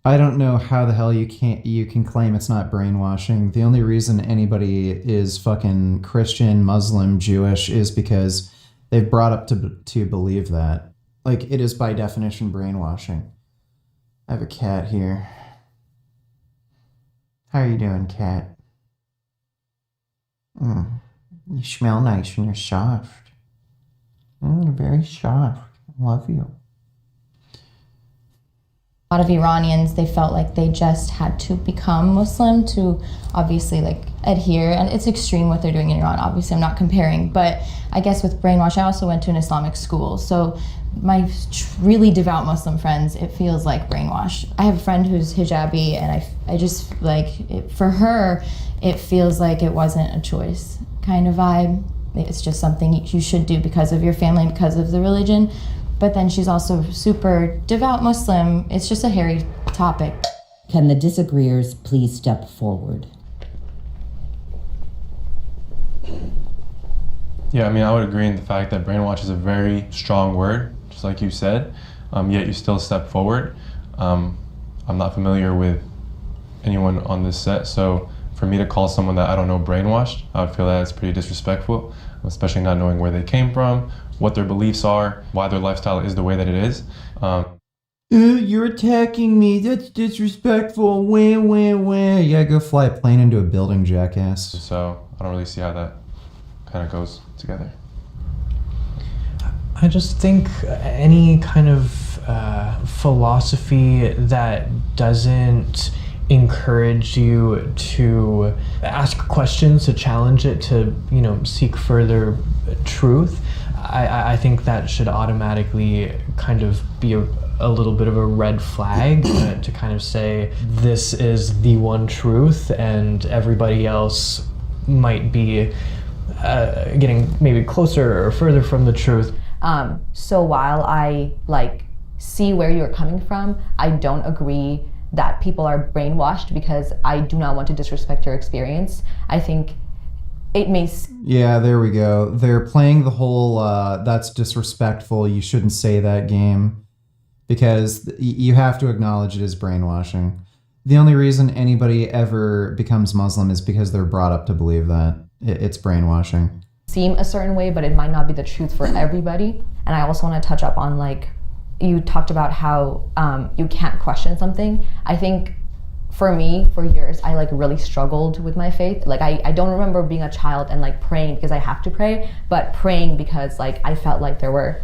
I don't know how the hell you can claim it's not brainwashing. The only reason anybody is fucking Christian, Muslim, Jewish is because they've brought up to believe that. Like, it is by definition brainwashing. I have a cat here. How are you doing, cat? You smell nice and you're soft. You're very soft. I love you. A lot of Iranians, they felt like they just had to become Muslim to obviously like adhere, and it's extreme what they're doing in Iran. Obviously, I'm not comparing, but I guess with brainwash, I also went to an Islamic school, so my really devout Muslim friends, it feels like brainwash. I have a friend who's hijabi, and I just like for her, it feels like it wasn't a choice kind of vibe. It's just something you should do because of your family, because of the religion. But then she's also super devout Muslim. It's just a hairy topic. Can the disagreeers please step forward? Yeah, I mean, I would agree in the fact that brainwash is a very strong word, just like you said, yet you still step forward. I'm not familiar with anyone on this set, so for me to call someone that I don't know brainwashed, I would feel that it's pretty disrespectful, especially not knowing where they came from, what their beliefs are, why their lifestyle is the way that it is. You're attacking me. That's disrespectful. Wah. Yeah, go fly a plane into a building, jackass. So I don't really see how that kind of goes together. I just think any kind of philosophy that doesn't encourage you to ask questions, to challenge it, to seek further truth, I think that should automatically kind of be a little bit of a red flag to kind of say this is the one truth and everybody else might be getting maybe closer or further from the truth. So while I see where you're coming from, I don't agree that people are brainwashed because I do not want to disrespect your experience. I think it may... Yeah, there we go. They're playing the whole that's disrespectful, you shouldn't say that game, because you have to acknowledge it is brainwashing. The only reason anybody ever becomes Muslim is because they're brought up to believe that. It's brainwashing. Seem a certain way, but it might not be the truth for everybody. And I also want to touch up on you talked about how you can't question something. I think for me, for years, I really struggled with my faith. I don't remember being a child and praying because I have to pray, but praying because I felt like there were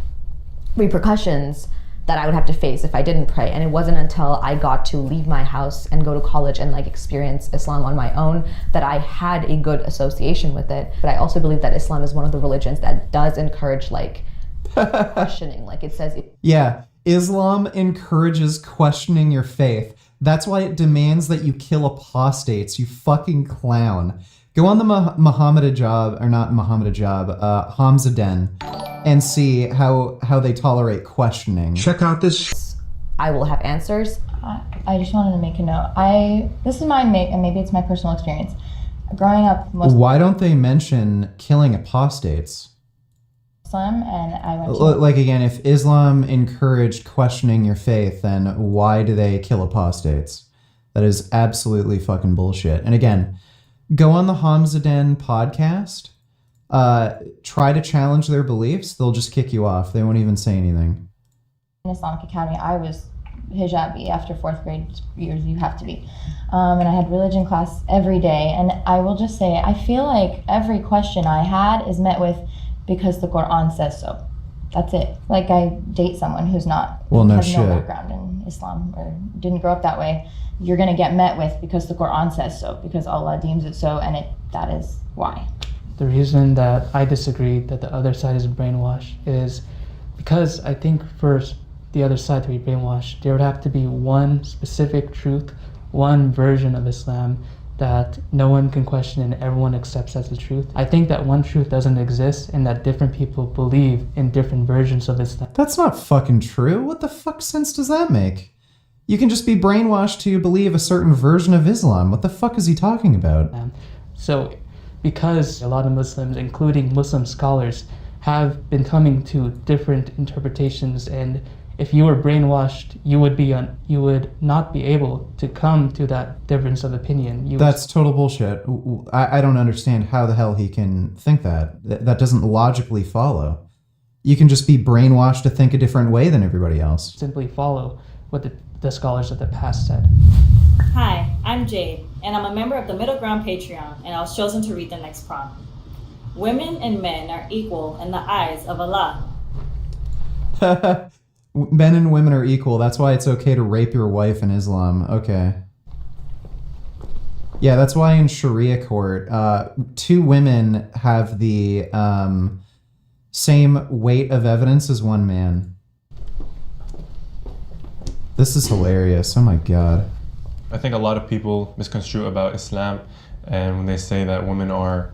repercussions that I would have to face if I didn't pray. And it wasn't until I got to leave my house and go to college and experience Islam on my own that I had a good association with it. But I also believe that Islam is one of the religions that does encourage questioning. It says... Yeah, Islam encourages questioning your faith. That's why it demands that you kill apostates, you fucking clown. Go on the Hamza Den, and see how they tolerate questioning. Check out this. I will have answers. I just wanted to make a note. This is and maybe it's my personal experience. Growing up Muslim. Why don't they mention killing apostates? And I went to... Again, if Islam encouraged questioning your faith, then why do they kill apostates? That is absolutely fucking bullshit. And again, go on the Hamza Den podcast, try to challenge their beliefs, they'll just kick you off. They won't even say anything. In Islamic Academy, I was hijabi. After 4th grade years, you have to be. And I had religion class every day. And I will just say, I feel like every question I had is met with, because the Quran says so. That's it. I date someone who's not, has no background in Islam or didn't grow up that way. You're gonna get met with because the Quran says so, because Allah deems it so, and that is why. The reason that I disagree that the other side is brainwashed is because I think for the other side to be brainwashed, there would have to be one specific truth, one version of Islam that no one can question and everyone accepts as the truth. I think that one truth doesn't exist and that different people believe in different versions of Islam. That's not fucking true. What the fuck sense does that make? You can just be brainwashed to believe a certain version of Islam. What the fuck is he talking about? So because a lot of Muslims, including Muslim scholars, have been coming to different interpretations and if you were brainwashed, you would not be able to come to that difference of opinion. That's total bullshit. I don't understand how the hell he can think that. That doesn't logically follow. You can just be brainwashed to think a different way than everybody else. simply follow what the scholars of the past said. Hi, I'm Jade, and I'm a member of the Middle Ground Patreon, and I was chosen to read the next prompt. Women and men are equal in the eyes of Allah. Men and women are equal. That's why it's okay to rape your wife in Islam. Okay. Yeah, that's why in Sharia court, 2 women have the same weight of evidence as 1 man. This is hilarious. Oh my god. I think a lot of people misconstrue about Islam, and when they say that women are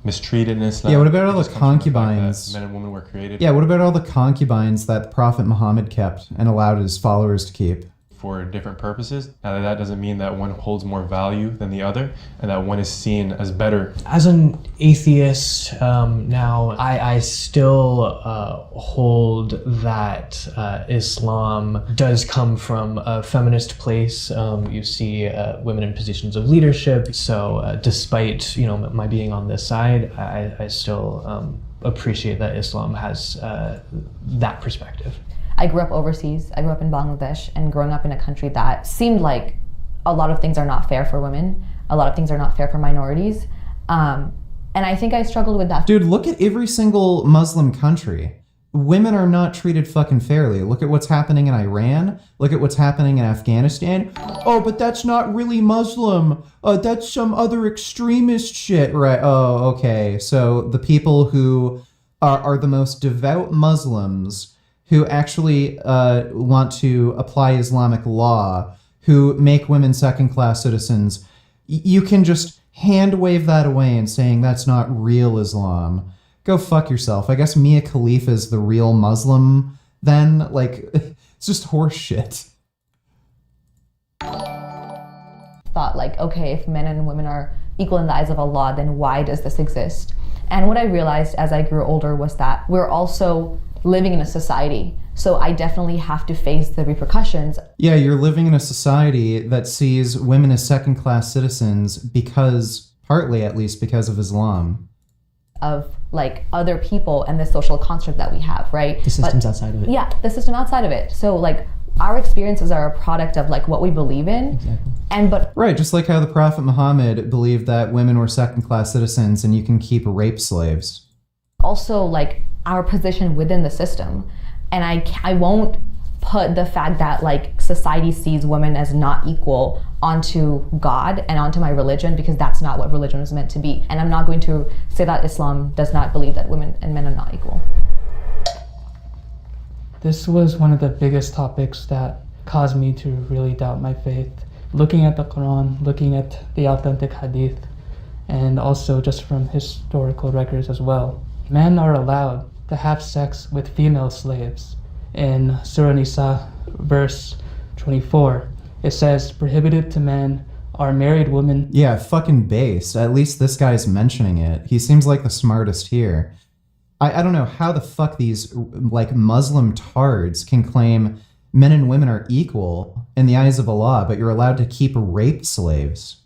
mistreated in Islam. Yeah, what about all it the just comes from the fact that concubines? Men and women were created Yeah, what about all the concubines that Prophet Muhammad kept and allowed his followers to keep? for different purposes. Now, that doesn't mean that one holds more value than the other, and that one is seen as better. As an atheist now, I still hold that Islam does come from a feminist place. You see women in positions of leadership. So despite my being on this side, I still appreciate that Islam has that perspective. I grew up overseas. I grew up in Bangladesh, and growing up in a country that seemed like a lot of things are not fair for women, a lot of things are not fair for minorities, and I think I struggled with that. Dude, look at every single Muslim country. Women are not treated fucking fairly. Look at what's happening in Iran. Look at what's happening in Afghanistan. Oh, but that's not really Muslim. That's some other extremist shit. Right, oh, okay. So the people who are the most devout Muslims who actually want to apply Islamic law, who make women second-class citizens, you can just hand wave that away and saying that's not real Islam. Go fuck yourself. I guess Mia Khalifa is the real Muslim then. Like, it's just horse shit. Thought like, okay, if men and women are equal in the eyes of Allah, then why does this exist? And what I realized as I grew older was that we're also living in a society. So I definitely have to face the repercussions. Yeah, you're living in a society that sees women as second-class citizens because, partly at least, because of Islam. Of like other people and the social construct that we have, right? The system's outside of it. Yeah, the system outside of it. So like our experiences are a product of like what we believe in. Exactly. Right, just like how the Prophet Muhammad believed that women were second-class citizens and you can keep rape slaves. Also like our position within the system. And I won't put the fact that like society sees women as not equal onto God and onto my religion, because that's not what religion is meant to be. And I'm not going to say that Islam does not believe that women and men are not equal. This was one of the biggest topics that caused me to really doubt my faith. Looking at the Quran, looking at the authentic hadith, and also just from historical records as well. Men are allowed to have sex with female slaves. In Surah Nisa, verse 24, it says, prohibited to men are married women. Yeah, fucking based. At least this guy's mentioning it. He seems like the smartest here. I don't know how the fuck these like Muslim tards can claim men and women are equal in the eyes of Allah, but you're allowed to keep rape slaves.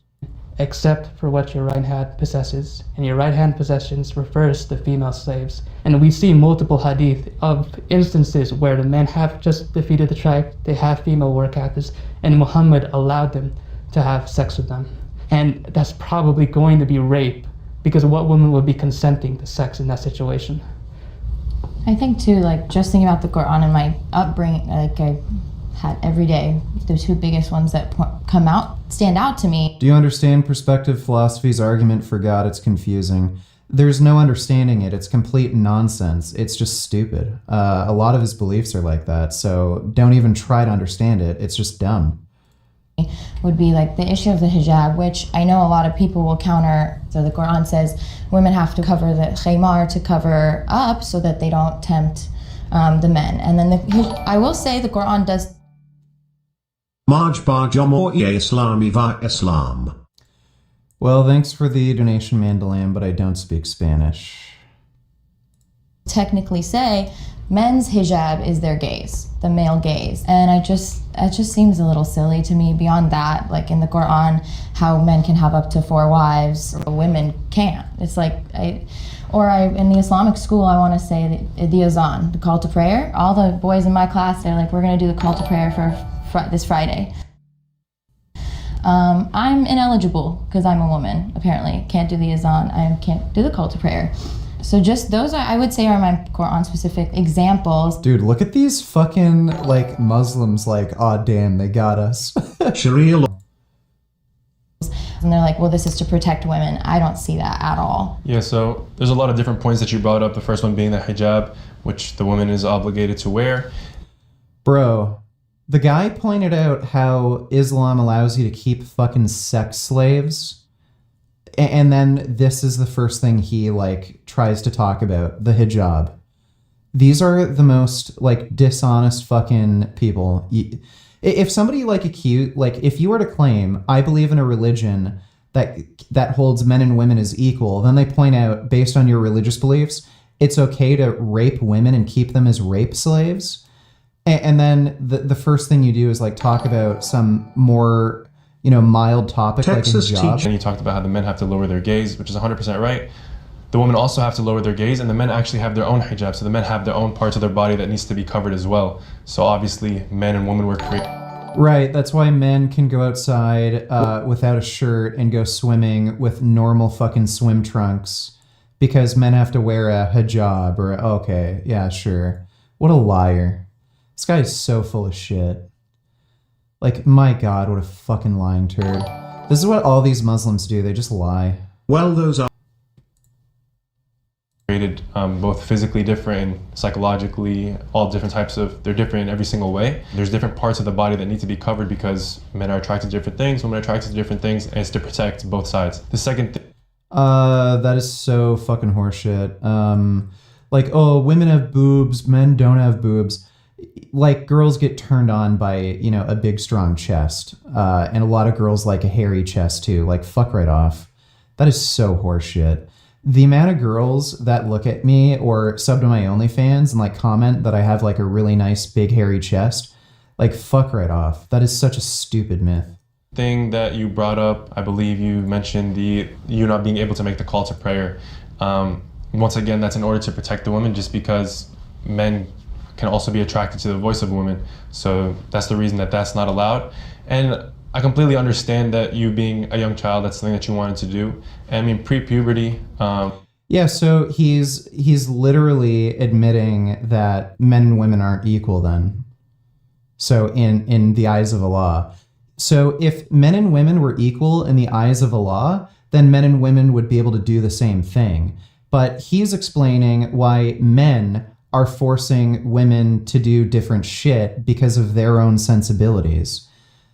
Except for what your right hand possesses. And your right hand possessions refers to female slaves. And we see multiple hadith of instances where the men have just defeated the tribe, they have female war captives, and Muhammad allowed them to have sex with them. And that's probably going to be rape, because what woman would be consenting to sex in that situation? I think too, like just thinking about the Quran and my upbringing, like I had every day, the 2 biggest ones that stand out to me. Do you understand perspective philosophy's argument for God? It's confusing. There's no understanding it. It's complete nonsense. It's just stupid. A lot of his beliefs are like that, so don't even try to understand it. It's just dumb. Would be like the issue of the hijab, which I know a lot of people will counter. So the Quran says women have to cover the khimar to cover up so that they don't tempt the men. And then I will say the Quran does. Marj bar Jomo Islami va Islam. Well, thanks for the donation, Mandalam, but I don't speak Spanish. Technically say Men's hijab is their gaze, the male gaze. And it just seems a little silly to me. Beyond that, like in the Quran, how men can have up to 4 wives, women can't. It's like, in the Islamic school, I want to say the azan, the call to prayer. All the boys in my class, they're like, we're going to do the call to prayer for this Friday. I'm ineligible because I'm a woman, apparently. Can't do the azan, I can't do the call to prayer. So just those I would say are my Quran specific examples. Dude, look at these fucking like Muslims like, aw damn, they got us. Sharia law. And they're like, well, this is to protect women. I don't see that at all. Yeah, so there's a lot of different points that you brought up. The first one being the hijab, which the woman is obligated to wear. Bro, the guy pointed out how Islam allows you to keep fucking sex slaves. And then this is the first thing he like tries to talk about, the hijab. These are the most like dishonest fucking people. If somebody like if you were to claim, I believe in a religion that holds men and women as equal, then they point out, based on your religious beliefs, it's okay to rape women and keep them as rape slaves. And then the first thing you do is like talk about some more, mild topic Texas like a hijab. And you talked about how the men have to lower their gaze, which is 100% right. The women also have to lower their gaze, and the men actually have their own hijab. So the men have their own parts of their body that needs to be covered as well. So obviously, men and women were created. Right, that's why men can go outside without a shirt and go swimming with normal fucking swim trunks, because men have to wear a hijab or, okay, yeah, sure. What a liar. This guy is so full of shit. Like, my God, what a fucking lying turd. This is what all these Muslims do, they just lie. Well, those are Created both physically different and psychologically, all different types of, they're different in every single way. There's different parts of the body that need to be covered because men are attracted to different things, women are attracted to different things, and it's to protect both sides. The second thing. That is so fucking horseshit. Like, oh, women have boobs, men don't have boobs. Like, girls get turned on by, a big strong chest. And a lot of girls like a hairy chest too. Like, fuck right off. That is so horseshit. The amount of girls that look at me or sub to my OnlyFans and like comment that I have like a really nice big hairy chest, like, fuck right off. That is such a stupid myth. Thing that you brought up, I believe you mentioned you not being able to make the call to prayer. Once again, that's in order to protect the women, just because men can also be attracted to the voice of women. So that's the reason that that's not allowed. And I completely understand that you being a young child, that's something that you wanted to do. And I mean, pre-puberty. Yeah, so he's literally admitting that men and women aren't equal then. So in the eyes of Allah. So if men and women were equal in the eyes of Allah, then men and women would be able to do the same thing. But he's explaining why men are forcing women to do different shit because of their own sensibilities.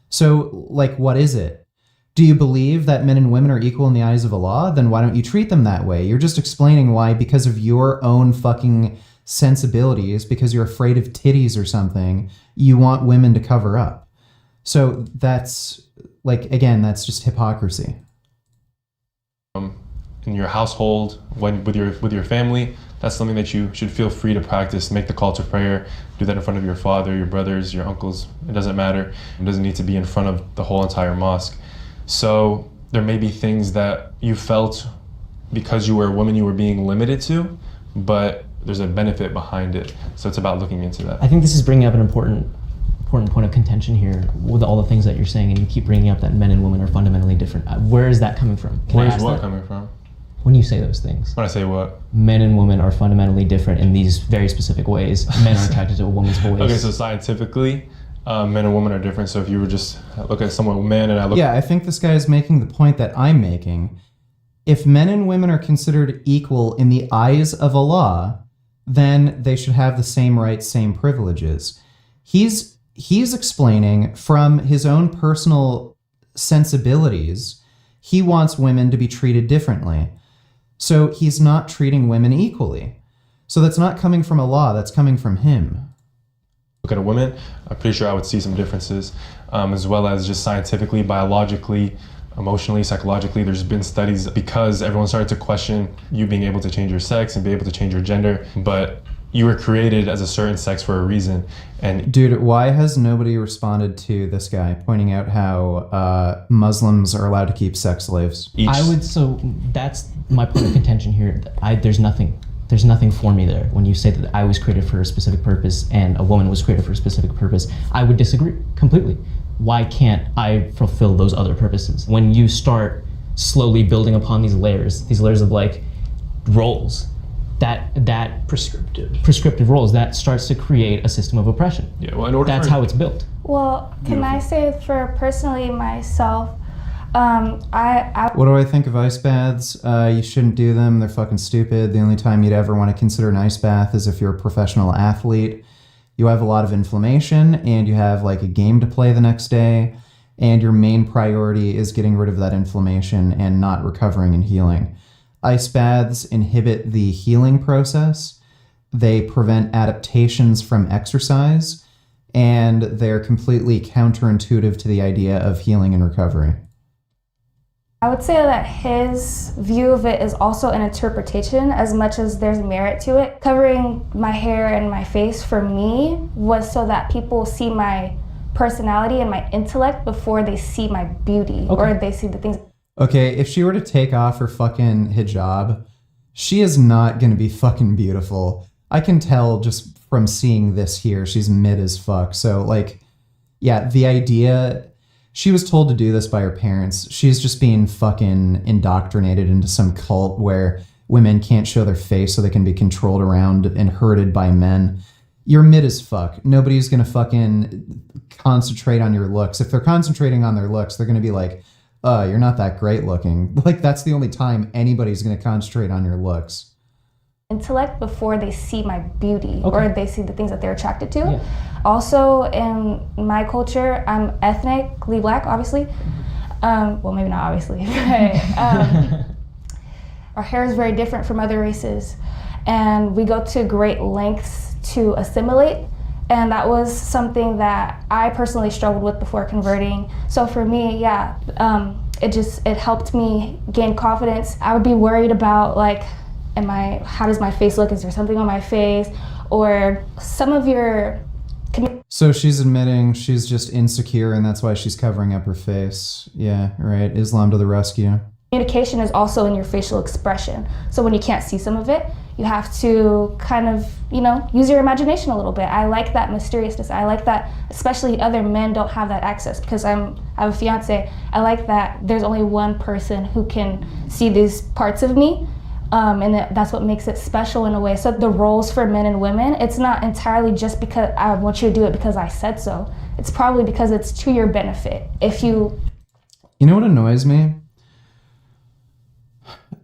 So, like, what is it? Do you believe that men and women are equal in the eyes of Allah? Then why don't you treat them that way? You're just explaining why, because of your own fucking sensibilities, because you're afraid of titties or something, you want women to cover up. So that's, like, again, that's just hypocrisy. In your household, with your family, that's something that you should feel free to practice. Make the call to prayer. Do that in front of your father, your brothers, your uncles. It doesn't matter. It doesn't need to be in front of the whole entire mosque. So there may be things that you felt because you were a woman you were being limited to, but there's a benefit behind it. So it's about looking into that. I think this is bringing up an important point of contention here with all the things that you're saying, and you keep bringing up that men and women are fundamentally different. Where is that coming from? Can I Where's ask what that? coming from? When you say those things. When I say what? Men and women are fundamentally different in these very specific ways. Men are attracted to a woman's voice. Okay, so scientifically, men and women are different. So if you were just look at someone, man, and I look. Yeah, I think this guy is making the point that I'm making. If men and women are considered equal in the eyes of Allah, then they should have the same rights, same privileges. He's explaining from his own personal sensibilities, he wants women to be treated differently. So he's not treating women equally. So that's not coming from Allah, that's coming from him. Look at a woman, I'm pretty sure I would see some differences, as well as just scientifically, biologically, emotionally, psychologically. There's been studies because everyone started to question you being able to change your sex and be able to change your gender. But you were created as a certain sex for a reason. And Dude, why has nobody responded to this guy pointing out how Muslims are allowed to keep sex slaves? So that's my point of contention here. There's nothing for me there. When you say that I was created for a specific purpose and a woman was created for a specific purpose, I would disagree completely. Why can't I fulfill those other purposes? When you start slowly building upon these layers of like roles, that prescriptive roles, that starts to create a system of oppression. Yeah, well, in order that's how it's built. Well, can I say for personally myself, I What do I think of ice baths? You shouldn't do them. They're fucking stupid. The only time you'd ever want to consider an ice bath is if you're a professional athlete. You have a lot of inflammation and you have like a game to play the next day, and your main priority is getting rid of that inflammation and not recovering and healing. Ice baths inhibit the healing process. They prevent adaptations from exercise, and they're completely counterintuitive to the idea of healing and recovery. I would say that his view of it is also an interpretation as much as there's merit to it. Covering my hair and my face for me was so that people see my personality and my intellect before they see my beauty or they see the things. Okay, if she were to take off her fucking hijab, she is not gonna be fucking beautiful. I can tell just from seeing this here, she's mid as fuck. So like, yeah, the idea, she was told to do this by her parents. She's just being fucking indoctrinated into some cult where women can't show their face so they can be controlled around and herded by men. You're mid as fuck. Nobody's gonna fucking concentrate on your looks. If they're concentrating on their looks, they're gonna be like, you're not that great looking. Like, that's the only time anybody's gonna concentrate on your looks. Intellect before they see my beauty or they see the things that they're attracted to. Yeah. Also, in my culture, I'm ethnically black, obviously. Well, maybe not obviously, but our hair is very different from other races, and we go to great lengths to assimilate. And that was something that I personally struggled with before converting. So for me, it helped me gain confidence. I would be worried about like, how does my face look? Is there something on my face? Or some of your... So she's admitting she's just insecure and that's why she's covering up her face. Yeah, right. Islam to the rescue. Communication is also in your facial expression. So when you can't see some of it, you have to kind of, use your imagination a little bit. I like that mysteriousness. I like that, especially other men don't have that access because I have a fiance. I like that there's only one person who can see these parts of me. And that's what makes it special in a way. So the roles for men and women, it's not entirely just because I want you to do it because I said so. It's probably because it's to your benefit. You know what annoys me?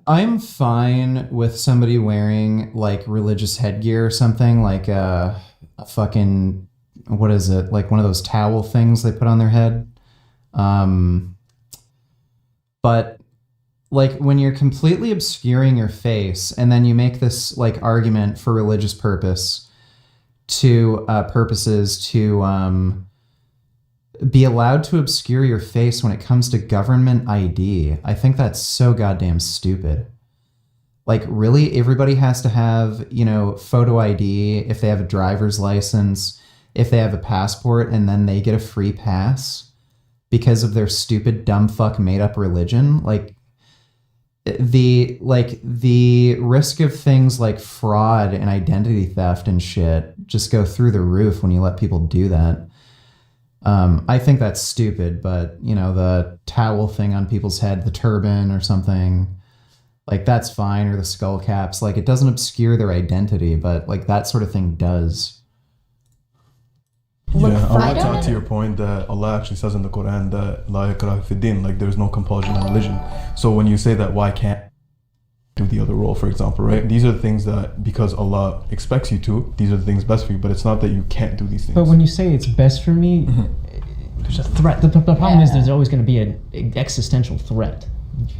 I'm fine with somebody wearing like religious headgear or something, like a fucking, what is it? Like one of those towel things they put on their head. But like when you're completely obscuring your face and then you make this like argument for religious purposes to be allowed to obscure your face when it comes to government ID, I think that's so goddamn stupid. Like really, everybody has to have, photo ID if they have a driver's license, if they have a passport, and then they get a free pass because of their stupid dumb fuck made up religion. Like the risk of things like fraud and identity theft and shit just go through the roof when you let people do that. I think that's stupid, but the towel thing on people's head, the turban or something, like that's fine, or the skull caps, like it doesn't obscure their identity, but like that sort of thing does. Yeah, I want to add to your point that Allah actually says in the Quran that La ikraha fi din, like there's no compulsion in religion. So when you say that, why can't do the other role, for example, right? These are the things that, because Allah expects you to, these are the things best for you, but it's not that you can't do these things. But when you say it's best for me, there's a threat. The problem is there's always going to be an existential threat.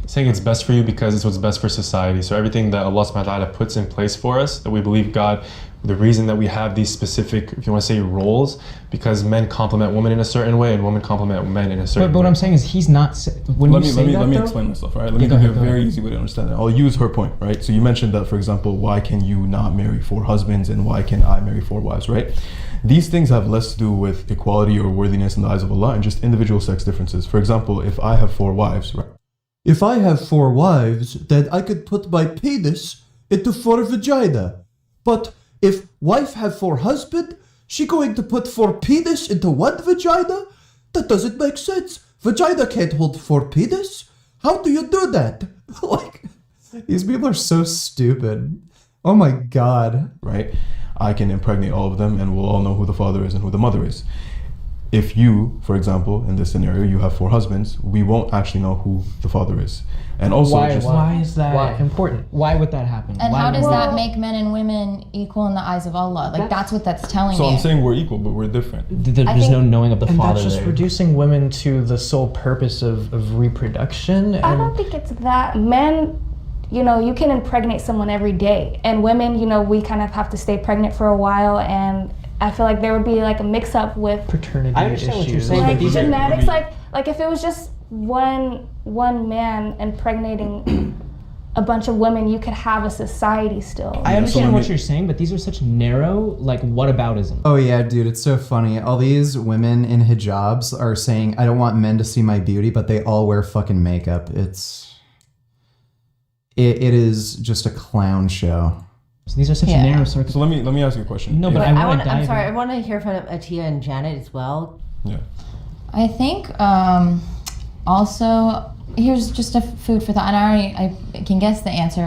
saying it's best for you because it's what's best for society. So everything that Allah subhanahu wa ta'ala puts in place for us, that we believe God, the reason that we have these specific, if you want to say, roles, because men complement women in a certain way and women complement men in a certain But way. what I'm saying is he's not. When Let you me say let me that, let me though- explain myself. All right, let me Yeah, go give you a ahead, go very ahead. easy way to understand it. I'll use her point. Right. So you mentioned that, for example, why can you not marry 4 husbands and why can I marry 4 wives? Right. These things have less to do with equality or worthiness in the eyes of Allah and just individual sex differences. For example, if I have 4 wives, right? If I have 4 wives, then I could put my penis into 4 vagina. But if wife have 4 husband, she going to put 4 penis into 1 vagina? That doesn't make sense. Vagina can't hold 4 penis. How do you do that? Like, these people are so stupid. Oh my god. Right? I can impregnate all of them and we'll all know who the father is and who the mother is. If you, for example, in this scenario, you have 4 husbands, we won't actually know who the father is. And also, Why- just, Why is that Why? important? Why would that happen? And Why how would- does that make men and women equal in the eyes of Allah? Like that's what that's telling so you. I'm saying we're equal, but we're different. There's no knowing of the And father that's just there. reducing women to the sole purpose of reproduction. I And don't think it's that. Men, you know, you can impregnate someone every day. And women, you know, we kind of have to stay pregnant for a while. And I feel like there would be like a mix up with paternity I understand what you're issues. saying, but like these are- genetics. Like if it was just one man impregnating a bunch of women, you could have a society still. I understand let what me- you're saying, but these are such narrow, like, whataboutism. Oh yeah, dude, it's so funny. All these women in hijabs are saying, I don't want men to see my beauty, but they all wear fucking makeup. It is just a clown show. So these are such Yeah. narrow circles. So let me ask you a question. No, If- but I want to dive I'm sorry. in. I want to hear from Atia and Janet as well. yeah. I think also here's just a food for thought, and I can guess the answer.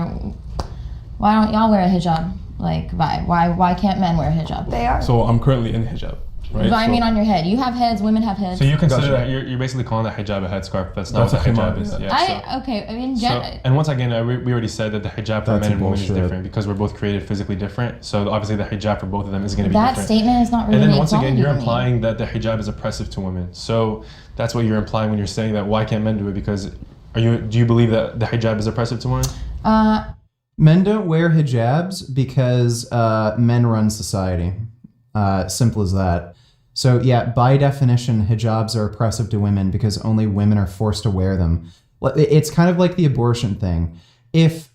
Why don't y'all wear a hijab? Like why can't men wear a hijab? They are. So I'm currently in hijab, right? But I So- mean on your head. You have heads, women have heads. So you consider Gotcha. that you're basically calling that hijab a headscarf. That's not That's what a the khimar, hijab is. yeah. Yeah, Okay, I mean so, and once again, we already said that the hijab for That's men and women is bullshit. different because we're both created physically different. So obviously the hijab for both of them is going to be that different. statement is not really And then once again, equality you're to me. implying that the hijab is oppressive to women. So that's what you're implying when you're saying that. Why can't men do it? Because do you believe that the hijab is oppressive to women? Men don't wear hijabs because men run society. Simple as that. So yeah, by definition, hijabs are oppressive to women because only women are forced to wear them. It's kind of like the abortion thing. If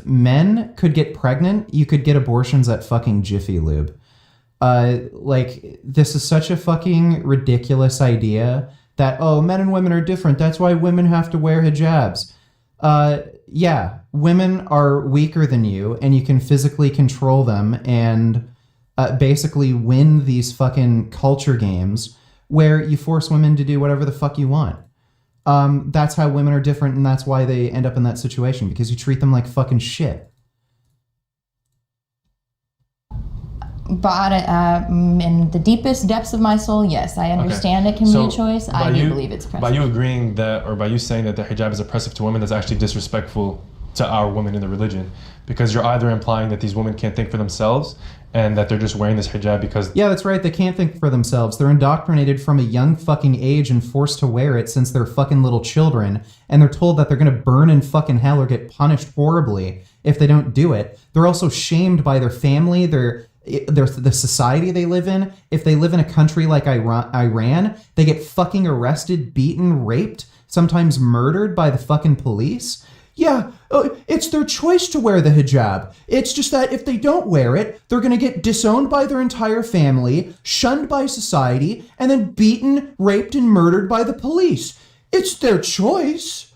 men could get pregnant, you could get abortions at fucking Jiffy Lube. Like this is such a fucking ridiculous idea that men and women are different. That's why women have to wear hijabs. Yeah, women are weaker than you, and you can physically control them and basically win these fucking culture games where you force women to do whatever the fuck you want. That's how women are different, and that's why they end up in that situation, because you treat them like fucking shit. But in the deepest depths of my soul, yes, I understand it can be a choice. I do believe it's oppressive. By you agreeing that, or by you saying that the hijab is oppressive to women, that's actually disrespectful to our women in the religion, because you're either implying that these women can't think for themselves and that they're just wearing this hijab because Yeah, that's right. They can't think for themselves. They're indoctrinated from a young fucking age and forced to wear it since they're fucking little children. And they're told that they're going to burn in fucking hell or get punished horribly if they don't do it. They're also shamed by their family, the society they live in. If they live in a country like Iran, they get fucking arrested, beaten, raped, sometimes murdered by the fucking police. Yeah, it's their choice to wear the hijab. It's just that if they don't wear it, they're going to get disowned by their entire family, shunned by society, and then beaten, raped, and murdered by the police. It's their choice.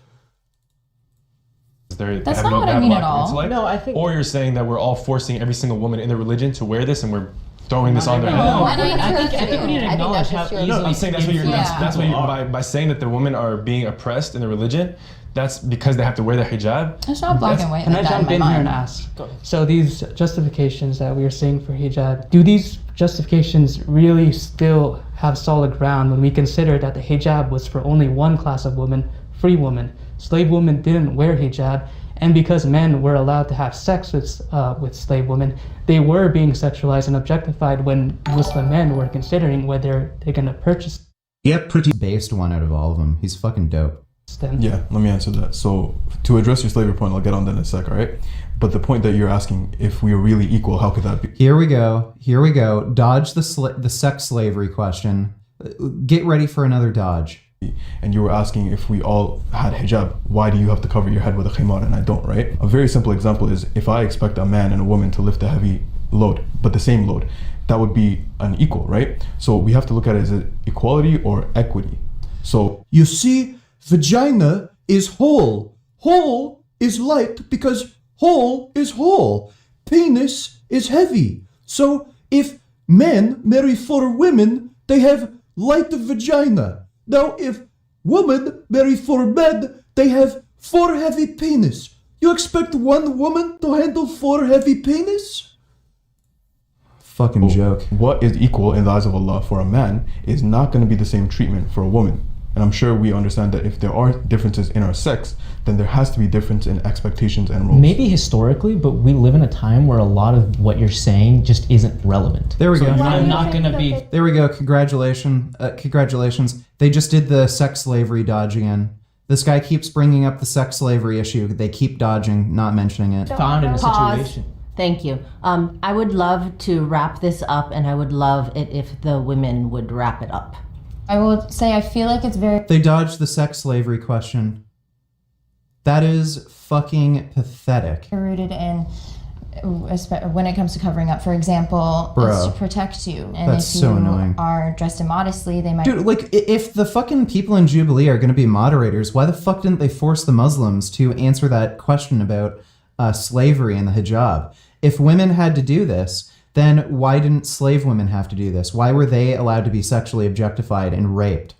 That's not what I mean at all. No, I think- Or you're saying that we're all forcing every single woman in the religion to wear this and we're throwing this on their head. No, I think we need to I think acknowledge that's how just your- easily. No, I'm saying that's what you're. Yeah. That's what you're by saying that the women are being oppressed in the religion. That's because they have to wear the hijab. It's not black and white Can like I that jump in in my here and mind. ask? So these justifications that we are seeing for hijab, do these justifications really still have solid ground when we consider that the hijab was for only one class of women, free women? Slave women didn't wear hijab, and because men were allowed to have sex with slave women, they were being sexualized and objectified when Muslim men were considering whether they're going to purchase Yep, pretty. Based one out of all of them. He's fucking dope. Then Yeah, let me answer that. So to address your slavery point, I'll get on that in a sec, all right? But the point that you're asking, if we are really equal, how could that be? Here we go. Dodge the sex slavery question. Get ready for another dodge. And you were asking if we all had hijab, why do you have to cover your head with a khimar and I don't, right? A very simple example is if I expect a man and a woman to lift a heavy load, but the same load, that would be unequal, right? So we have to look at it as equality or equity. So You see, vagina is whole. Whole is light because whole is whole. Penis is heavy. So if men marry 4 women, they have light vagina. Now if women marry 4 men, they have 4 heavy penis. You expect one woman to handle 4 heavy penis? Fucking joke. what is equal in the eyes of Allah for a man is not going to be the same treatment for a woman. And I'm sure we understand that if there are differences in our sex, then there has to be difference in expectations and roles. Maybe historically, but we live in a time where a lot of what you're saying just isn't relevant. There we go. I'm not gonna be. There we go. Congratulations. They just did the sex slavery dodge again. This guy keeps bringing up the sex slavery issue. They keep dodging, not mentioning it. Found in a Pause. situation. Thank you. I would love to wrap this up, and I would love it if the women would wrap it up. I will say I feel like it's very They dodged the sex slavery question. That is fucking pathetic. rooted in when it comes to covering up. For example, Bro. it's to protect you. And That's if so you annoying. are dressed immodestly, they might Dude, like, if the fucking people in Jubilee are going to be moderators, why the fuck didn't they force the Muslims to answer that question about slavery and the hijab? If women had to do this, then why didn't slave women have to do this? Why were they allowed to be sexually objectified and raped?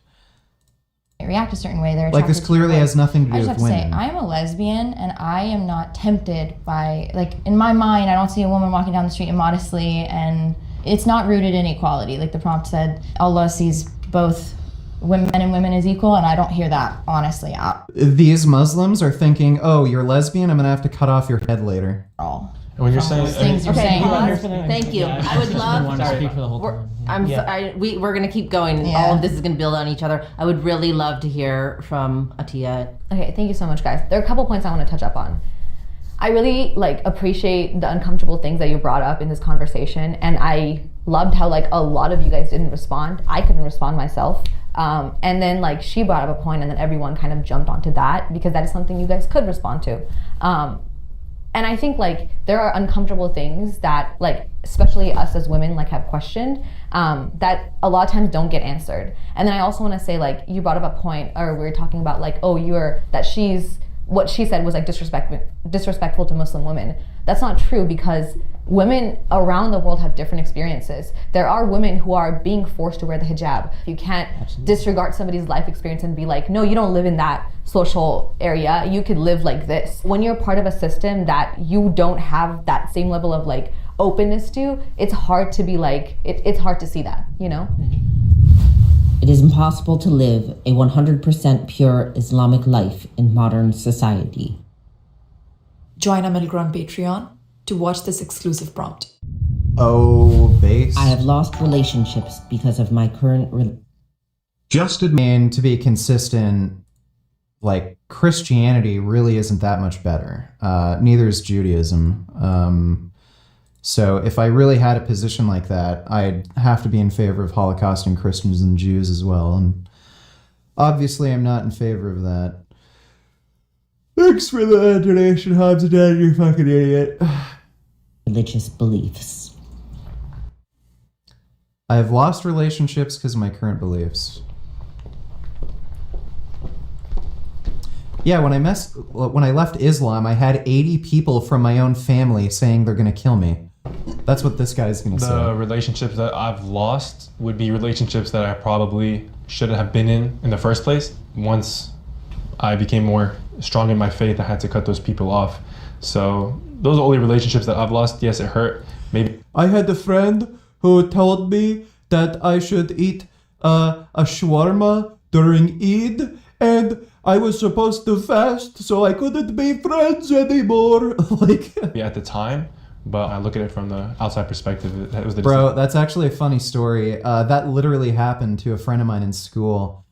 react a certain way. They're Like, this attracted to clearly women. has nothing to do I just with have to women. say, I am a lesbian, and I am not tempted by, like, in my mind, I don't see a woman walking down the street immodestly, and it's not rooted in equality. Like the prompt said, Allah sees both women and women as equal, and I don't hear that, honestly, at These Muslims are thinking, oh, you're lesbian, I'm going to have to cut off your head later. all. And when you're saying, Those things you're Okay, saying. pause. Thank you. I would love. want to speak for the whole We're, time. I'm Yeah. sorry. We're gonna keep going. And Yeah. all of this is gonna build on each other. I would really love to hear from Atiya. Okay, thank you so much, guys. There are a couple points I want to touch up on. I really appreciate the uncomfortable things that you brought up in this conversation, and I loved how a lot of you guys didn't respond. I couldn't respond myself, and then she brought up a point, and then everyone kind of jumped onto that because that is something you guys could respond to. And I think there are uncomfortable things that especially us as women have questioned that a lot of times don't get answered. And then I also want to say you brought up a point, or we were talking about what she said was disrespectful to Muslim women. That's not true, because women around the world have different experiences. There are women who are being forced to wear the hijab. You can't disregard somebody's life experience and be like, no, you don't live in that social area. You could live like this. When you're part of a system that you don't have that same level of openness to, it's hard to be it's hard to see that, you know? It is impossible to live a 100% pure Islamic life in modern society. Join our Middle Ground Patreon to watch this exclusive prompt. Oh, base. I have lost relationships because of my current And to be consistent, Christianity really isn't that much better. Neither is Judaism. So if I really had a position like that, I'd have to be in favor of holocausting Christians and Jews as well. And obviously I'm not in favor of that. Thanks for the donation, Hobbs and Dad, you fucking idiot. religious beliefs. I have lost relationships because of my current beliefs. Yeah, when I left Islam, I had 80 people from my own family saying they're gonna kill me. That's what this guy's gonna the say. relationships that I've lost would be relationships that I probably shouldn't have been in the first place. Once I became more strong in my faith, I had to cut those people off. So those are only relationships that I've lost. Yes, it hurt. Maybe I had a friend who told me that I should eat a shawarma during Eid, and I was supposed to fast, so I couldn't be friends anymore. at the time, but I look at it from the outside perspective. It was the Bro, that's actually a funny story. That literally happened to a friend of mine in school.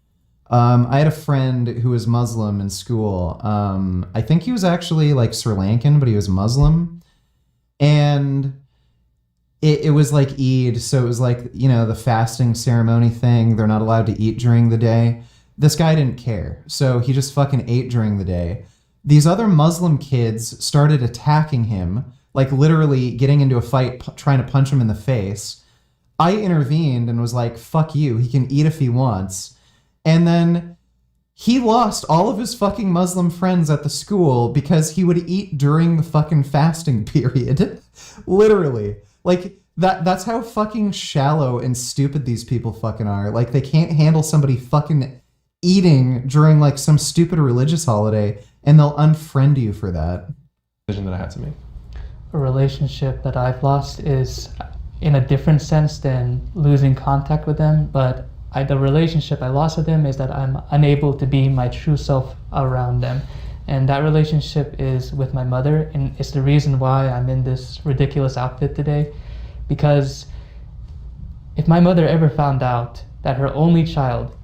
I had a friend who was Muslim in school. I think he was actually like Sri Lankan, but he was Muslim. And it was like Eid, so it was like, you know, the fasting ceremony thing. They're not allowed to eat during the day. This guy didn't care, so he just fucking ate during the day. These other Muslim kids started attacking him, like literally getting into a fight, trying to punch him in the face. I intervened and was like, fuck you, he can eat if he wants. And then he lost all of his fucking Muslim friends at the school because he would eat during the fucking fasting period. Literally. Like, that's how fucking shallow and stupid these people fucking are. Like, they can't handle somebody fucking eating during, like, some stupid religious holiday, and they'll unfriend you for that. Decision that I had to make. A relationship that I've lost is in a different sense than losing contact with them, but the relationship I lost with them is that I'm unable to be my true self around them. And that relationship is with my mother, and it's the reason why I'm in this ridiculous outfit today. Because if my mother ever found out that her only child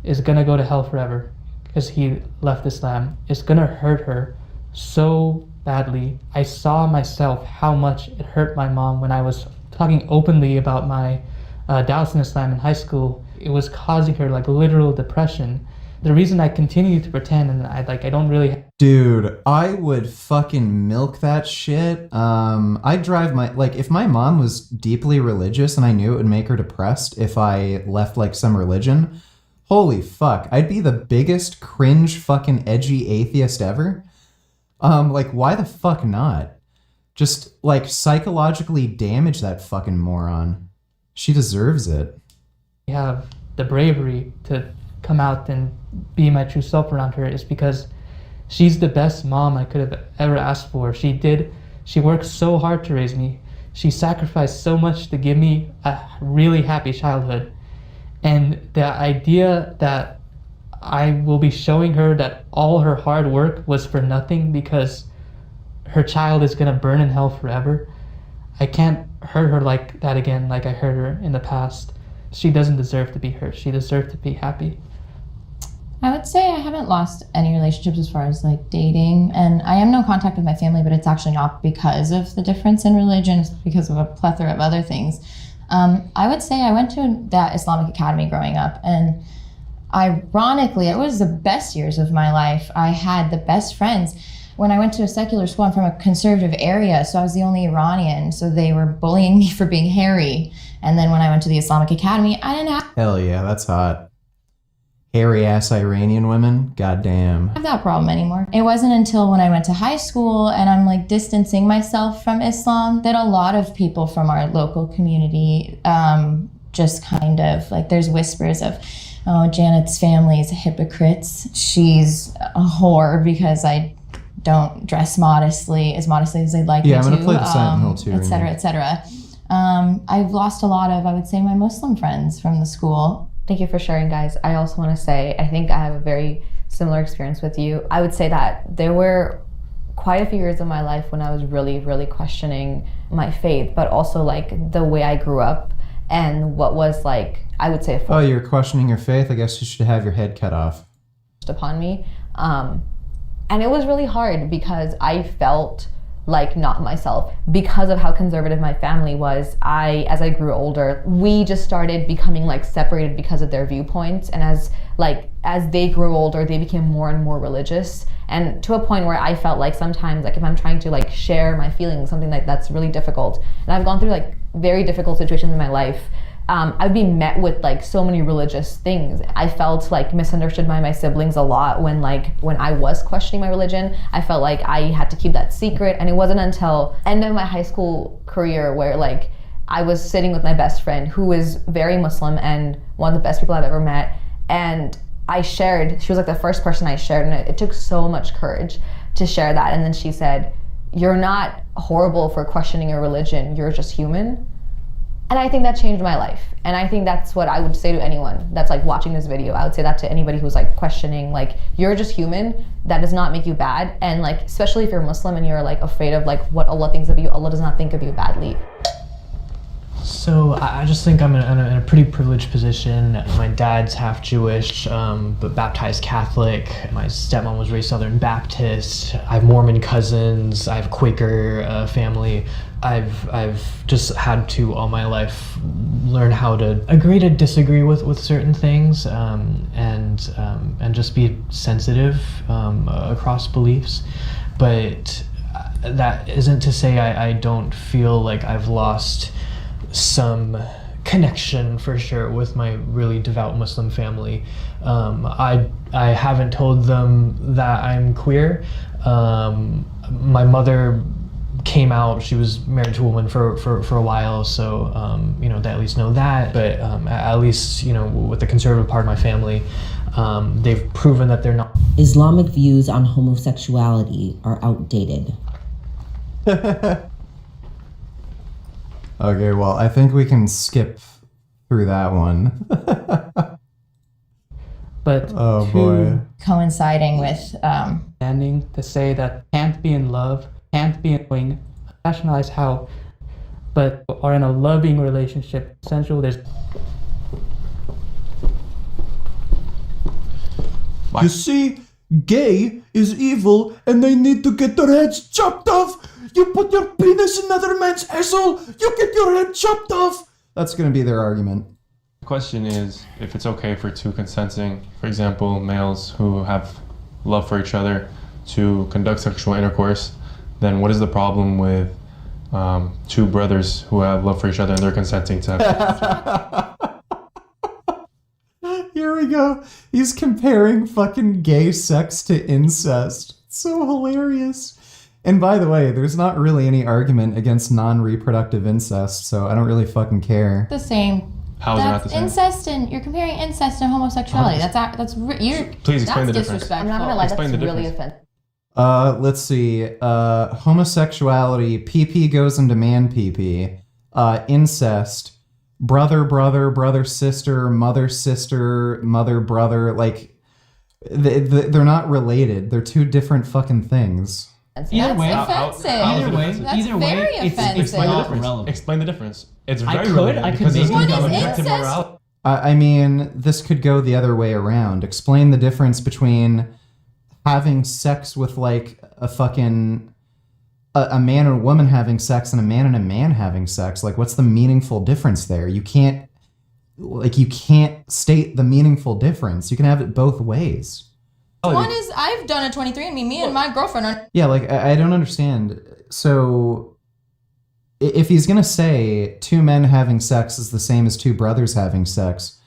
is gonna go to hell forever because he left Islam, it's gonna hurt her so badly. I saw myself how much it hurt my mom when I was talking openly about my doubts in Islam in high school. It was causing her like literal depression. The reason I continue to pretend and I don't really... Dude, I would fucking milk that shit. I'd drive if my mom was deeply religious and I knew it would make her depressed if I left like some religion, holy fuck, I'd be the biggest cringe fucking edgy atheist ever. Like, why the fuck not? Just like psychologically damage that fucking moron. She deserves it. Have the bravery to come out and be my true self around her is because she's the best mom I could have ever asked for. She worked so hard to raise me. She sacrificed so much to give me a really happy childhood. And the idea that I will be showing her that all her hard work was for nothing because her child is gonna burn in hell forever, I can't hurt her like that again, like I hurt her in the past. She doesn't deserve to be hurt. She deserves to be happy. I would say I haven't lost any relationships as far as like dating, and I am no contact with my family, but it's actually not because of the difference in religion, it's because of a plethora of other things. I would say I went to that Islamic academy growing up, and ironically, it was the best years of my life. I had the best friends. When I went to a secular school, I'm from a conservative area, so I was the only Iranian, so they were bullying me for being hairy. And then when I went to the Islamic academy, I didn't Hell yeah, that's hot. Hairy ass Iranian women, goddamn. have that problem anymore. It wasn't until when I went to high school and I'm like distancing myself from Islam that a lot of people from our local community just kind of like, there's whispers of, oh, Janet's family is hypocrites. She's a whore because I don't dress modestly as they'd like me to. Yeah, I'm gonna play the Silent Hill too. Et cetera, et cetera. I've lost a lot of, I would say, my Muslim friends from the school. Thank you for sharing, guys. I also want to say, I think I have a very similar experience with you. I would say that there were quite a few years of my life when I was really, really questioning my faith, but also like the way I grew up and what was like, I would say, oh, you're questioning your faith? I guess you should have your head cut off. Upon me. And it was really hard because I felt like not myself because of how conservative my family was. As I grew older, we just started becoming like separated because of their viewpoints, and as they grew older, they became more and more religious, and to a point where I felt like sometimes like if I'm trying to like share my feelings, something like that's really difficult. And I've gone through like very difficult situations in my life. I've been met with like so many religious things. I felt like misunderstood by my siblings a lot when I was questioning my religion. I felt like I had to keep that secret, and it wasn't until end of my high school career where like I was sitting with my best friend who is very Muslim and one of the best people I've ever met, and I shared, she was like the first person I shared, and it took so much courage to share that. And then she said, "You're not horrible for questioning your religion, you're just human." And I think that changed my life. And I think that's what I would say to anyone that's like watching this video. I would say that to anybody who's like questioning, like, you're just human. That does not make you bad. And like, especially if you're Muslim and you're like afraid of like what Allah thinks of you, Allah does not think of you badly. So I just think I'm in a pretty privileged position. My dad's half Jewish, but baptized Catholic. My stepmom was raised Southern Baptist. I have Mormon cousins. I have Quaker family. I've just had to all my life learn how to agree to disagree with certain things, and just be sensitive across beliefs. But that isn't to say I don't feel like I've lost some connection for sure with my really devout Muslim family. I haven't told them that I'm queer. My mother came out. She was married to a woman for a while, so they at least know that. But at least with the conservative part of my family, they've proven that they're not. Islamic views on homosexuality are outdated. Okay, well, I think we can skip through that one. But oh boy, coinciding with standing to say that can't be in love, can't be in wing, rationalize how, but are in a loving relationship, sensual. There's You see, gay is evil and they need to get their heads chopped off. You put your penis in another man's asshole, you get your head chopped off. That's going to be their argument. The question is if it's okay for two consenting, for example, males who have love for each other to conduct sexual intercourse, then what is the problem with two brothers who have love for each other and they're consenting to have Here we go. He's comparing fucking gay sex to incest. It's so hilarious. And by the way, there's not really any argument against non-reproductive incest, so I don't really fucking care. the same. How is it not the same? Incest and you're comparing incest and homosexuality. Please explain the that's difference. disrespectful. I'm not gonna lie, Explain that's the really difference. offensive. Let's see. Homosexuality, PP goes into man PP. Incest, brother, sister, mother, brother. Like, they're not related. They're two different fucking things. Either way, offensive. That's very offensive. Explain the not difference. relevant. Explain the difference. It's I very could- relevant I could because this maybe- could What become is objective incest? morality. I mean, this could go the other way around. Explain the difference between having sex with like a fucking a man and a woman having sex and a man having sex. Like, what's the meaningful difference there? You can't state the meaningful difference. You can have it both ways. One is I've done a 23andMe. Me and my girlfriend are. Yeah, like I don't understand. So if he's gonna say two men having sex is the same as two brothers having sex,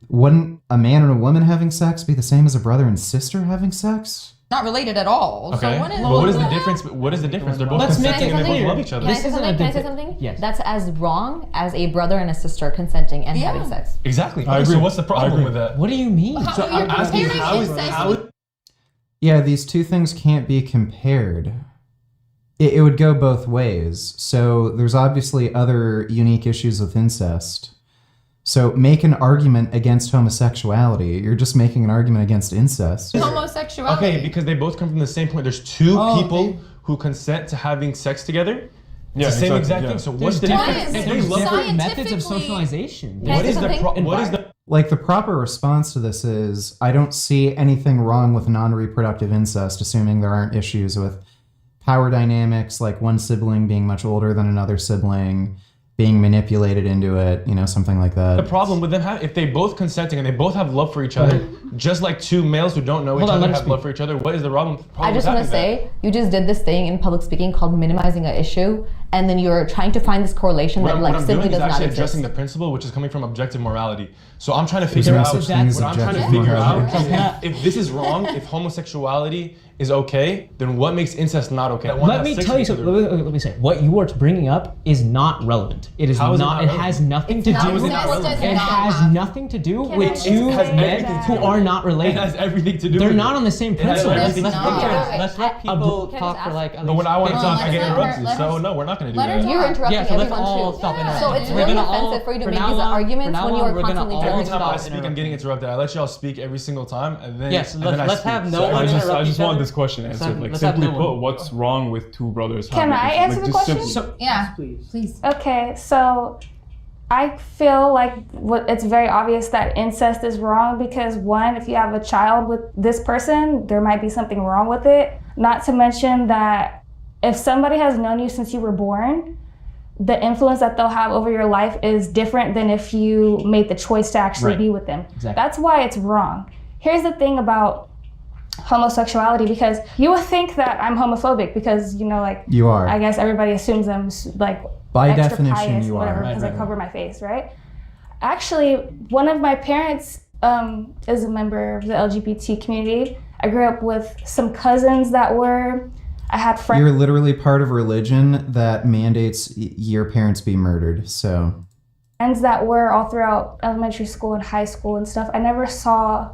wouldn't a man and a woman having sex be the same as a brother and sister having sex? Not related at all. Okay. So one is. But what is the difference? What is the difference? They're both Let's make consenting it and they both clear. love each other. Can I This say isn't something? a Can I say different- something? Yes. That's as wrong as a brother and a sister consenting and Yeah. having sex. Exactly. I So agree. what's the I problem agree. with that? What do you mean? How, So you're I'm asking comparing how is incest how with- is Yeah, these two things can't be compared. It would go both ways. So there's obviously other unique issues with incest. So make an argument against homosexuality. You're just making an argument against incest. homosexuality. Okay, because they both come from the same point. There's two Oh, people okay. who consent to having sex together. It's Yeah, the same exactly, exact yeah. thing. So what's the There's difference? different- If they there's love different methods of scientifically- socialization. Can I what say is the something? what is the Like, the proper response to this is, I don't see anything wrong with non-reproductive incest, assuming there aren't issues with power dynamics, like one sibling being much older than another sibling, being manipulated into it, something like that. the problem with them if they both consenting and they both have love for each other, just like two males who don't know each Hold on, other let me have speak. love for each other, what is the problem? I just want to with having that? say, you just did this thing in public speaking called minimizing an issue, and then you're trying to find this correlation What that I'm, like what I'm simply doing is does not actually exist. addressing the principle, which is coming from objective morality. So I'm trying to There's figure no out such thing as what I'm trying to objective figure out morality. is if this is wrong, if homosexuality is okay, then what makes incest not okay? Let me tell you something. Let me say, what you are bringing up is not relevant. It is How is it not. not It relevant? has nothing to not do with. relevant. Incest It does has not- nothing to do Can with I two say men that? who are not It related. has everything to do They're with not on the same It has principle. everything Let's to not. do with Yeah, it. Let's let people Can I talk just for ask- like at But when least I want to 15 talk, I get let her- interrupted. let So her- no, we're not going to do let her that. talk. You're interrupting Yeah, so let's everyone all too. stop interrupting. So it's We're really gonna all- offensive for you to from make now these on- arguments from when now you on, are we're gonna constantly all Every telling time I stop us. speak, I'm getting interrupted. I let y'all speak every single time, and then Yes, and then I let's speak. have no So one I just interrupt wanted each to other. this question answered. Like let's have simply no put, one. what's wrong with two brothers? Can having I it? answer Like, the just question? simply- Yeah, Please. please. Okay, so I feel like it's very obvious that incest is wrong because one, if you have a child with this person, there might be something wrong with it. Not to mention that if somebody has known you since you were born, the influence that they'll have over your life is different than if you made the choice to actually Right. be with them. Exactly. That's why it's wrong. Here's the thing about homosexuality, because you would think that I'm homophobic because, you know, like, You are. I guess everybody assumes I'm like By extra definition, pious you or whatever are. because Right, I cover my face, right? Actually, one of my parents is a member of the LGBT community. I grew up with some cousins that were. I had friends. You're literally part of a religion that mandates your parents be murdered. So That were all throughout elementary school and high school and stuff. I never saw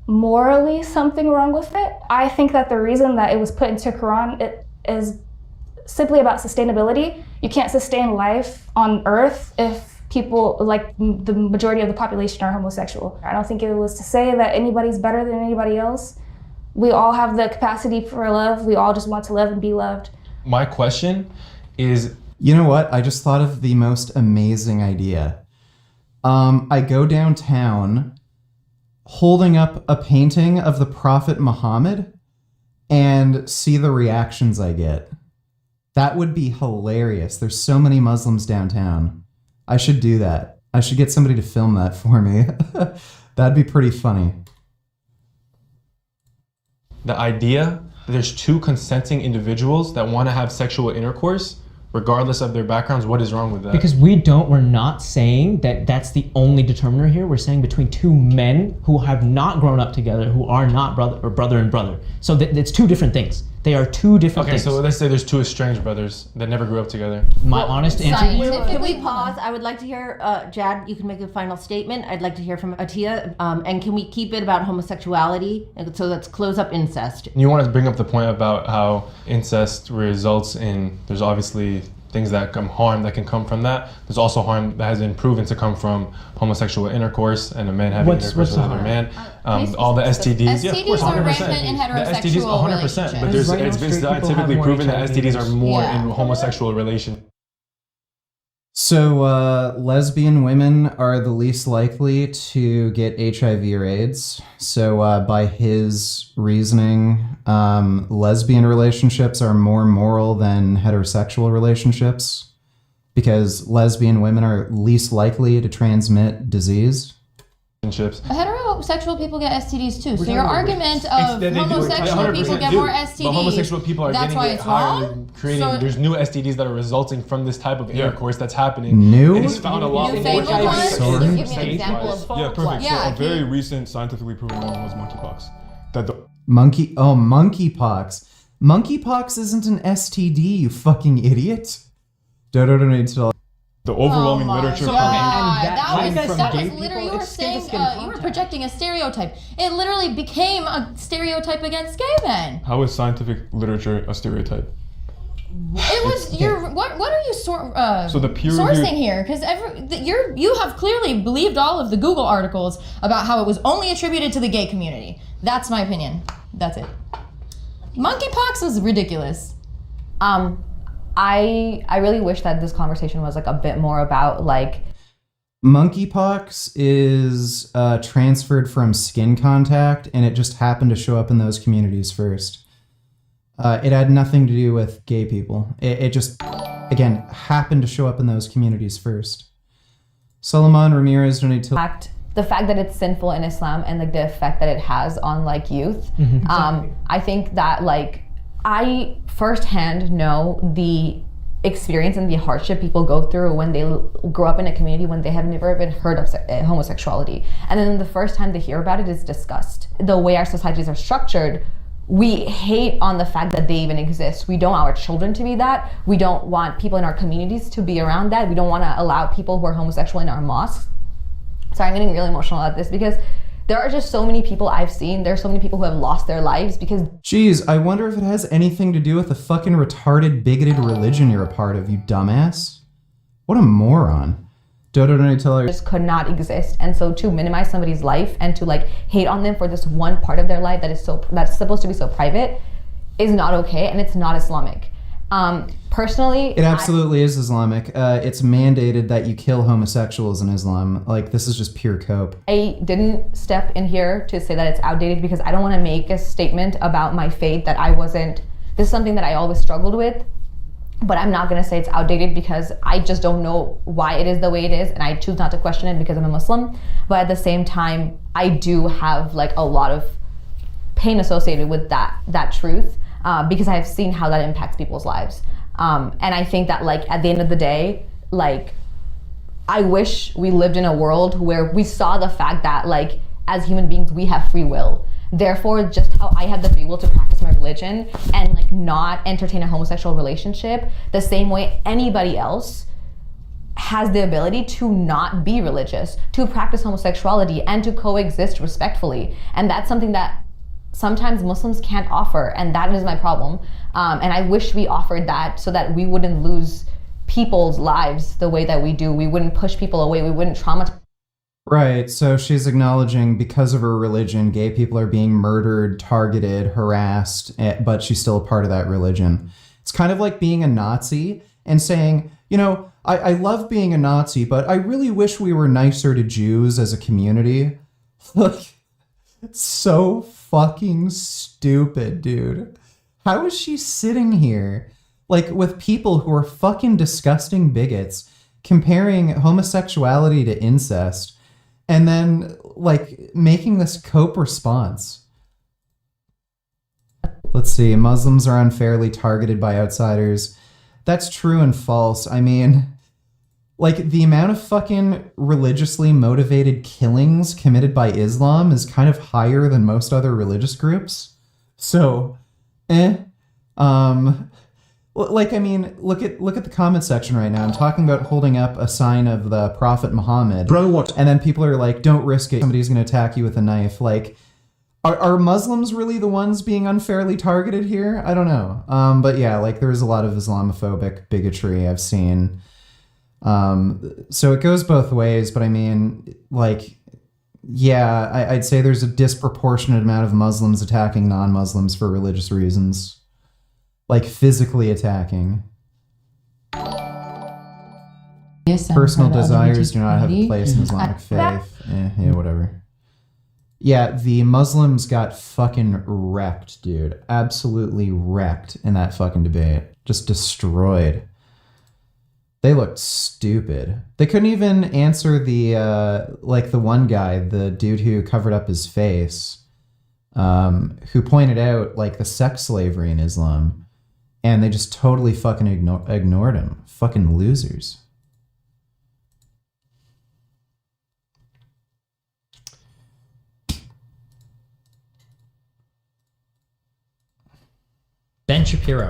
morally something wrong with it. I think that the reason that it was put into Quran it is simply about sustainability. You can't sustain life on earth if people, like the majority of the population, are homosexual. I don't think it was to say that anybody's better than anybody else. We all have the capacity for love. We all just want to love and be loved. My question is, you know what? I just thought of the most amazing idea. I go downtown holding up a painting of the Prophet Muhammad and see the reactions I get. That would be hilarious. There's so many Muslims downtown. I should do that. I should get somebody to film that for me. That'd be pretty funny. the idea that there's two consenting individuals that want to have sexual intercourse, regardless of their backgrounds, what is wrong with that? Because we're not saying that that's the only determiner here. We're saying between two men who have not grown up together, who are not brother and brother. So it's two different things. They are two different Okay, things. so let's say there's two estranged brothers that never grew up together. My honest answer. Can we pause? I would like to hear, Jad, you can make a final statement. I'd like to hear from Atia. And can we keep it about homosexuality? And so let's close up incest. You want to bring up the point about how incest results in, there's obviously things that harm that can come from that. There's also harm that has been proven to come from homosexual intercourse and a man having intercourse with another man. All the STDs. Yeah, of course, 100%. Rampant in heterosexual The STDs, 100%. But it's been scientifically proven that STDs are more in homosexual relationships. So lesbian women are the least likely to get HIV or AIDS. So by his reasoning, lesbian relationships are more moral than heterosexual relationships because lesbian women are least likely to transmit disease. Heterosexual people get STDs too. So your argument of homosexual people get more STDs, but homosexual people are that's getting why it it's higher wrong? than creating. So- There's new STDs that are resulting from this type of intercourse that's happening. New? And it's found a lot more. Newfangled ones? Sorry. Give me an example of Yeah, perfect. Yeah, So a very recent scientifically proven one was monkeypox. That the Monkeypox. Monkeypox isn't an STD, you fucking idiot. Don't need to. the overwhelming literature. That was literally, you were saying, you were projecting a stereotype. It literally became a stereotype against gay men. How is scientific literature a stereotype? It was what are you So the peer sourcing review- here? Because you have clearly believed all of the Google articles about how it was only attributed to the gay community. That's my opinion. That's it. Monkeypox was ridiculous. I really wish that this conversation was like a bit more about like Monkeypox is transferred from skin contact, and it just happened to show up in those communities first. It had nothing to do with gay people. It just, again, happened to show up in those communities first. Solomon Ramirez donated to... the fact that it's sinful in Islam and like the effect that it has on like youth. I think that like I firsthand know the experience and the hardship people go through when they grow up in a community when they have never even heard of homosexuality. And then the first time they hear about it is disgust. The way our societies are structured, we hate on the fact that they even exist. We don't want our children to be that. We don't want people in our communities to be around that. We don't want to allow people who are homosexual in our mosques. So I'm getting really emotional at this because there are just so many people I've seen. There are so many people who have lost their lives because... Jeez, I wonder if it has anything to do with the fucking retarded, bigoted religion you're a part of, you dumbass. What a moron. Dodo Donatello. Just could not exist. And so to minimize somebody's life and to like hate on them for this one part of their life that's supposed to be so private is not okay, and it's not Islamic. Personally, It absolutely is Islamic. It's mandated that you kill homosexuals in Islam. Like, this is just pure cope. I didn't step in here to say that it's outdated because I don't want to make a statement about my faith that this is something that I always struggled with, but I'm not going to say it's outdated because I just don't know why it is the way it is, and I choose not to question it because I'm a Muslim. But at the same time, I do have like a lot of pain associated with that truth because I've seen how that impacts people's lives. And I think that like at the end of the day, like I wish we lived in a world where we saw the fact that like as human beings we have free will. Therefore, just how I have the free will to practice my religion and like not entertain a homosexual relationship, the same way anybody else has the ability to not be religious, to practice homosexuality and to coexist respectfully. And that's something that sometimes Muslims can't offer, and that is my problem. And I wish we offered that so that we wouldn't lose people's lives the way that we do. We wouldn't push people away. We wouldn't traumatize. Right, so she's acknowledging because of her religion, gay people are being murdered, targeted, harassed, but she's still a part of that religion. It's kind of like being a Nazi and saying, you know, I love being a Nazi, but I really wish we were nicer to Jews as a community. Like, it's so fucking stupid, dude. How is she sitting here, like, with people who are fucking disgusting bigots, comparing homosexuality to incest, and then, like, making this cope response? Let's see. Muslims are unfairly targeted by outsiders. That's true and false. I mean, like, the amount of fucking religiously motivated killings committed by Islam is kind of higher than most other religious groups. So, like, I mean, look at the comment section right now. I'm talking about holding up a sign of the Prophet Muhammad. Bro, what? And then people are like, don't risk it. Somebody's going to attack you with a knife. Like, are Muslims really the ones being unfairly targeted here? I don't know. But yeah, like, there's a lot of Islamophobic bigotry I've seen. So it goes both ways, but I mean, like, yeah, I'd say there's a disproportionate amount of Muslims attacking non-Muslims for religious reasons. Like, physically attacking. Personal desires do not have a place in Islamic faith. Yeah, whatever. Yeah, the Muslims got fucking wrecked, dude. Absolutely wrecked in that fucking debate. Just destroyed. They looked stupid. They couldn't even answer the, like, the one guy, the dude who covered up his face, who pointed out, like, the sex slavery in Islam. And they just totally fucking ignored him. Fucking losers. Ben Shapiro.